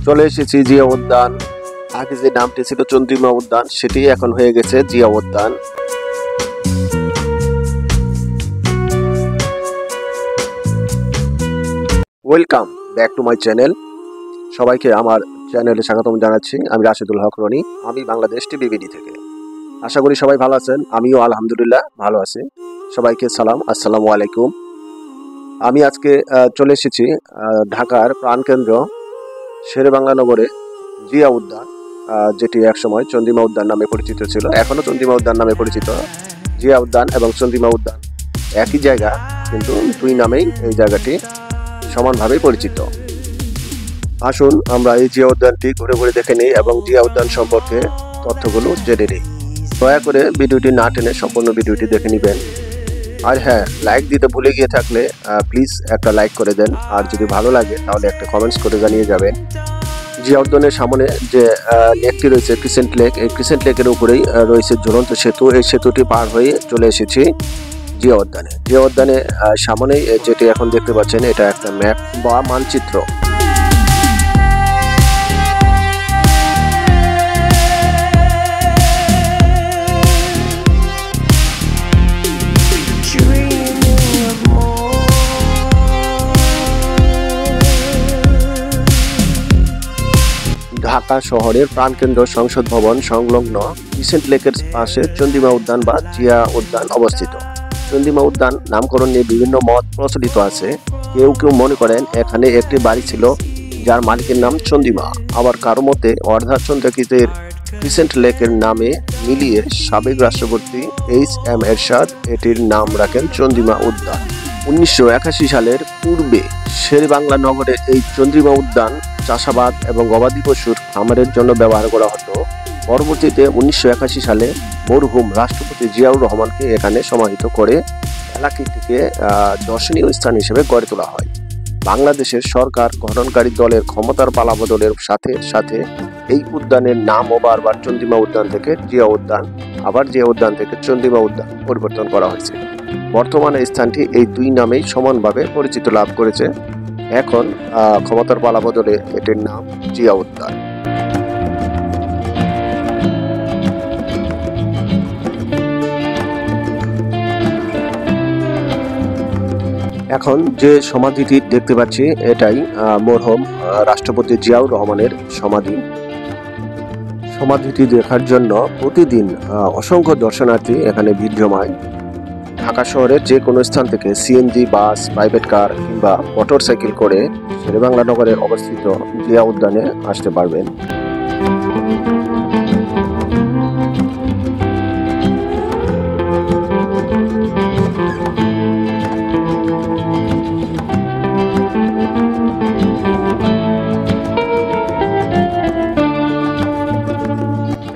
চলে এসেছি জিয়া উদ্যান। আগে যে নামটি ছিল চন্দ্রিমা উদ্যান, সেটি এখন হয়ে গেছে জিয়া উদ্যান। Welcome back to my channel. সবাইকে আমার চ্যানেলে স্বাগতম জানাচ্ছি। আমি রাশেদুল হক রনি, আমি বাংলাদেশ টিভিবিডি থেকে। আশা করি সবাই ভালো আছেন, আমিও আলহামদুলিল্লাহ ভালো আছি। সবাইকে সালাম, আসসালামু আলাইকুম। আমি আজকে চলে এসেছি ঢাকার প্রাণকেন্দ্র শেরেবাংলা নগরে জিয়া উদ্যান, যেটি একসময় চন্দ্রিমা উদ্যান নামে পরিচিত ছিল, এখনো চন্দ্রিমা উদ্যান নামে পরিচিত। জিয়া উদ্যান এবং চন্দ্রিমা উদ্যান একই জায়গা, কিন্তু দুই নামেই এই জায়গাটি সমানভাবে পরিচিত। আসুন আমরা এই জিয়া উদ্যানটি ঘুরে ঘুরে দেখে নিই এবং জিয়া উদ্যান সম্পর্কে তথ্যগুলো জেনে নিই। দয়া করে ভিডিওটি না টেনে সম্পূর্ণ ভিডিওটি দেখে নেবেন। আর হ্যাঁ, লাইক দিতে ভুলে গিয়ে থাকলে প্লিজ একটা লাইক করে দেন, আর যদি ভালো লাগে তাহলে একটা কমেন্টস করে জানিয়ে যাবেন। জিয়া উদ্যানের সামনে যে লেকটি রয়েছে ক্রিসেন্ট লেক, এই ক্রিসেন্ট লেকের উপরেই রয়েছে ঝুলন্ত সেতু। এই সেতুটি পার হয়ে চলে এসেছি জিয়া উদ্যানে। জিয়া উদ্যানে সামনেই যেটি এখন দেখতে পাচ্ছেন, এটা একটা ম্যাপ বা মানচিত্র। ঢাকা শহরের প্রাণকেন্দ্র সংসদ ভবন সংলগ্ন ক্রিসেন্ট লেকের পাশে চন্দ্রিমা উদ্যান বা জিয়া উদ্যান অবস্থিত। চন্দ্রিমা উদ্যান নামকরণ নিয়ে বিভিন্ন মত প্রচলিত আছে। কেউ কেউ মনে করেন এখানে একটি বাড়ি ছিল যার মালিকের নাম চন্দ্রিমা। আবার কারো মতে অর্ধাচন্দ্রাকৃতির ক্রিসেন্ট লেকের নামে মিলিয়ে সাবেক রাষ্ট্রপতি H.M. এরশাদ এটির নাম রাখেন চন্দ্রিমা উদ্যান। 1981 সালের পূর্বে শেরেবাংলা নগরে এই চন্দ্রিমা উদ্যান চাষাবাদ এবং গবাদি পশুর খামারের জন্য ব্যবহার করা হতো। পরবর্তীতে 1981 সালে মরহুম রাষ্ট্রপতি জিয়াউর রহমানকে এখানে সমাহিত করে এলাকাটিকে দর্শনীয় স্থান হিসেবে গড়ে তোলা হয়। বাংলাদেশের সরকার গঠনকারী দলের ক্ষমতার পালাবদলের সাথে সাথে এই উদ্যানের নামও বারবার চন্দ্রিমা উদ্যান থেকে জিয়া উদ্যান, আবার জিয়া উদ্যান থেকে চন্দ্রিমা উদ্যান পরিবর্তন করা হয়েছে। বর্তমানে স্থানটি এই দুই নামেই সমানভাবে পরিচিত লাভ করেছে। এখন ক্ষমতার পালাবদলে এটির নাম জিয়া উদ্যান। এখন যে সমাধিটি দেখতে পাচ্ছি, এটাই মরহুম রাষ্ট্রপতি জিয়াউর রহমানের সমাধি। সমাধিটি দেখার জন্য প্রতিদিন অসংখ্য দর্শনার্থী এখানে ভিড় জমায়। ঢাকা শহরের যে কোনো স্থান থেকে সিএনজি, বাস, প্রাইভেট কার কিংবা মোটর সাইকেল করে শেরেবাংলা নগরে অবস্থিত জিয়া উদ্যানে আসতে পারবেন।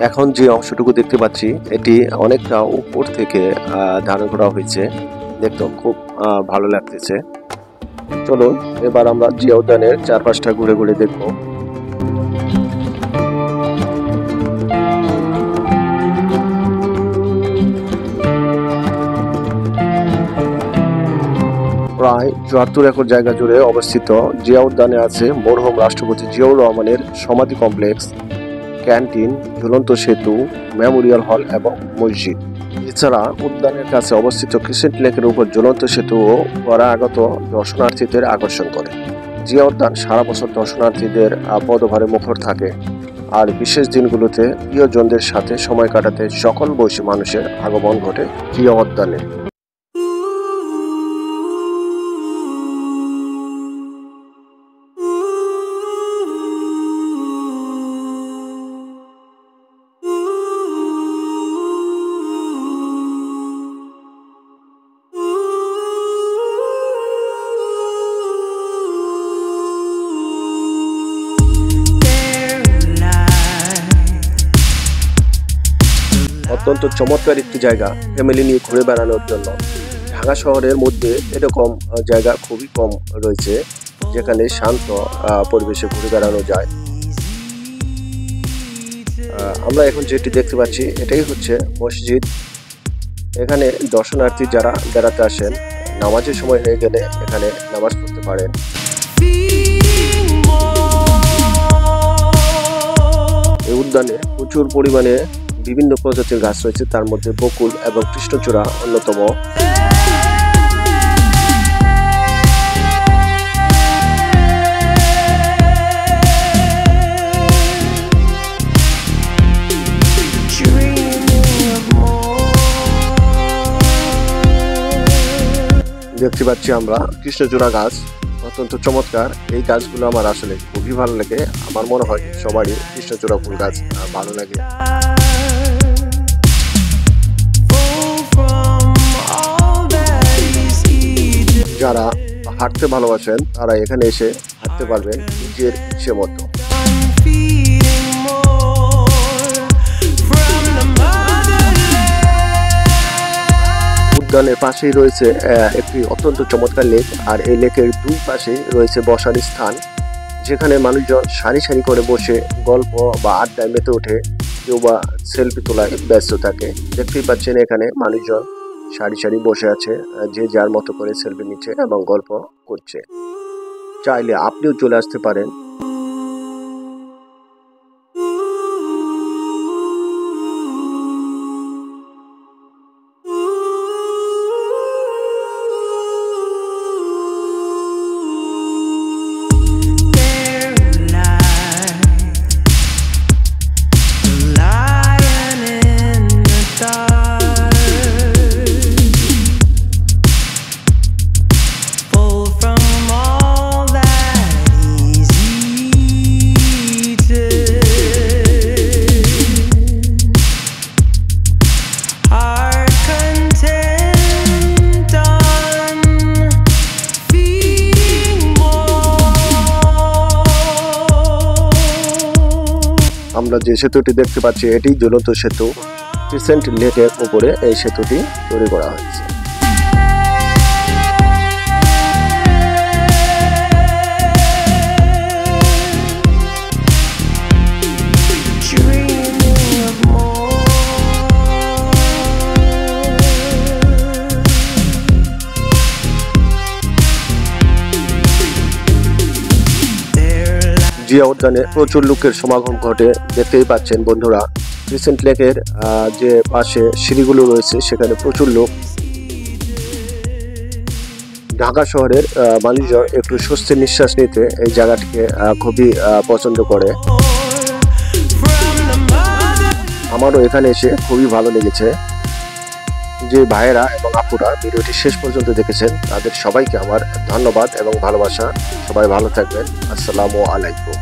এখন যে অংশটুকু দেখতে পাচ্ছি, এটি অনেকটা উপর থেকে ধারণ করা হয়েছে, দেখতে খুব ভালো লাগতেছে। চলুন এবার আমরা জিয়া উদ্যানের চারপাশটা ঘুরে ঘুরে দেখব। প্রায় ৭৪ একর জায়গা জুড়ে অবস্থিত জিয়া উদ্যানে আছে মরহুম রাষ্ট্রপতি জিয়াউর রহমানের সমাধি কমপ্লেক্স, ক্যান্টিন, ঝুলন্ত সেতু, মেমোরিয়াল হল এবং মসজিদ। এছাড়া উদ্যানের কাছে অবস্থিত ক্রিসেন্ট লেকের উপর ঝুলন্ত সেতুও পরাগত দর্শনার্থীদের আকর্ষণ করে। জিয়া উদ্যান সারা বছর দর্শনার্থীদের পদভারে মুখর থাকে, আর বিশেষ দিনগুলোতে প্রিয়জনদের সাথে সময় কাটাতে সকল বয়সী মানুষের আগমন ঘটে জিয়া উদ্যানে। অত্যন্ত চমৎকার একটি জায়গা ফ্যামিলি নিয়ে ঘুরে বেড়ানোর জন্য। ঢাকা শহরের মধ্যে এরকম জায়গা খুবই কম রয়েছে যেখানে শান্ত পরিবেশে ঘুরে বেড়ানো যায়। আমরা এখন যেটি দেখতে পাচ্ছি এটাই হচ্ছে মসজিদ। এখানে দর্শনার্থী যারা বেড়াতে আসেন নামাজের সময় হয়ে গেলে এখানে নামাজ পড়তে পারেন। উদ্যানে প্রচুর পরিমাণে বিভিন্ন প্রজাতির গাছ রয়েছে, তার মধ্যে বকুল এবং কৃষ্ণচূড়া অন্যতম। দেখতে পাচ্ছি আমরা কৃষ্ণচূড়া গাছ, অত্যন্ত চমৎকার। এই গাছগুলো আমার আসলে খুবই ভালো লাগে। আমার মনে হয় সবারই কৃষ্ণচূড়া ফুল গাছ ভালো লাগে। যারা হাঁটতে ভালোবাসেন তারা এখানে এসে হাঁটতে পারবেন নিজের ইচ্ছে মতো। উদ্যানের পাশেই রয়েছে একটি অত্যন্ত চমৎকার লেক, আর এই লেকের দুই পাশেই রয়েছে বসার স্থান, যেখানে মানুষজন সারি সারি করে বসে গল্প বা আড্ডায় মেতে ওঠে, কেউ বা সেলফি তোলায় ব্যস্ত থাকে। দেখতেই পাচ্ছেন এখানে মানুষজন সারি সারি বসে আছে, যে যার মতো করে সেলফি নিচ্ছে এবং গল্প করছে। চাইলে আপনিও চলে আসতে পারেন। আমরা যে সেতুটি দেখতে পাচ্ছি এটি ঝুলন্ত সেতু। ক্রিসেন্ট লেকের উপরে এই সেতুটি তৈরি করা হয়েছে। জিয়া উদ্যানে প্রচুর লোকের সমাগম ঘটে, দেখতেই পাচ্ছেন বন্ধুরা। ক্রিসেন্ট লেকের যে পাশে সিঁড়িগুলো রয়েছে সেখানে প্রচুর লোক। ঢাকা শহরের মানুষজন একটু স্বস্তির নিঃশ্বাস নিতে এই জায়গাটিকে খুবই পছন্দ করে। আমারও এখানে এসে খুবই ভালো লেগেছে। যে ভাইয়েরা এবং আপুরা ভিডিওটি শেষ পর্যন্ত দেখেছেন তাদের সবাইকে আমার ধন্যবাদ এবং ভালোবাসা। সবাই ভালো থাকবেন। আসসালামু আলাইকুম।